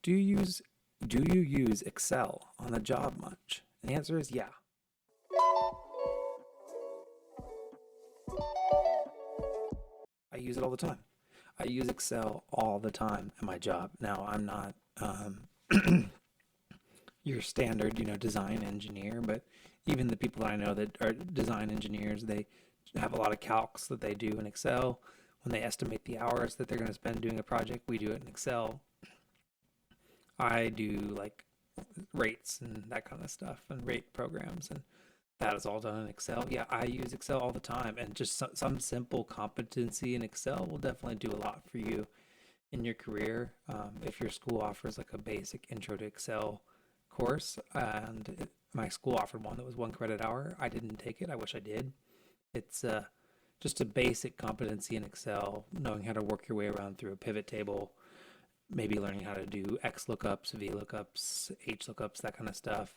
Do you use do you use Excel on the job much? And the answer is yeah. I use it all the time. I use Excel all the time at my job. Now, I'm not your standard, design engineer, but even the people that I know that are design engineers, they have a lot of calcs that they do in Excel. When they estimate the hours that they're going to spend doing a project, we do it in Excel. I do like rates and that kind of stuff and rate programs, and that is all done in Excel. Yeah, I use Excel all the time, and just some simple competency in Excel will definitely do a lot for you in your career. If your school offers like a basic intro to Excel course, and my school offered one that was 1 credit hour, I didn't take it. I wish I did. It's just a basic competency in Excel, knowing how to work your way around through a pivot table, maybe learning how to do X lookups, V lookups, H lookups, that kind of stuff.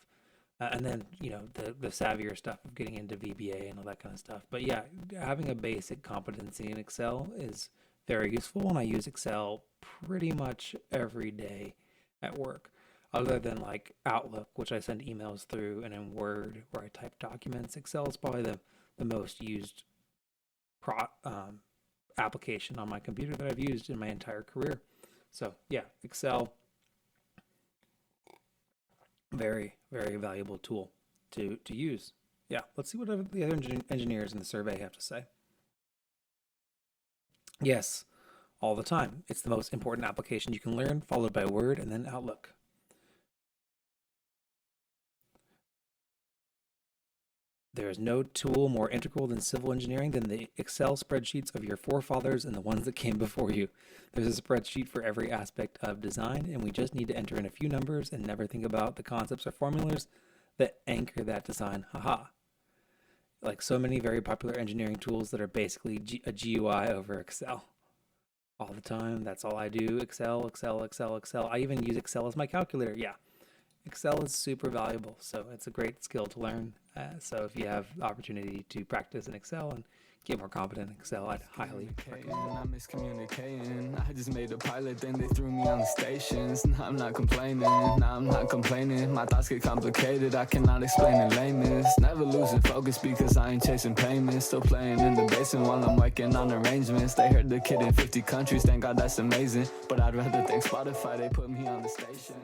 And then, the savvier stuff of getting into VBA and all that kind of stuff. But yeah, having a basic competency in Excel is very useful, and I use Excel pretty much every day at work. Other than like Outlook, which I send emails through, and in Word, where I type documents, Excel is probably the most used application on my computer that I've used in my entire career. So yeah, Excel, very, very valuable tool to use. Yeah, let's see what the other engineers in the survey have to say. Yes, all the time. It's the most important application you can learn, followed by Word and then Outlook. There is no tool more integral than civil engineering than the Excel spreadsheets of your forefathers and the ones that came before you. There's a spreadsheet for every aspect of design, and we just need to enter in a few numbers and never think about the concepts or formulas that anchor that design. Haha. Like so many very popular engineering tools that are basically a GUI over Excel. All the time. That's all I do. Excel, Excel, Excel, Excel. I even use Excel as my calculator. Yeah. Excel is super valuable, so it's a great skill to learn. So if you have the opportunity to practice in Excel and get more confident in Excel, I'd highly recommend it. I'm miscommunicating. I just made a pilot, then they threw me on the stations. Now I'm not complaining. My thoughts get complicated. I cannot explain in layman's. Never losing focus because I ain't chasing payments. Still playing in the basement while I'm working on arrangements. They heard the kid in 50 countries. Thank God that's amazing. But I'd rather thank Spotify. They put me on the station.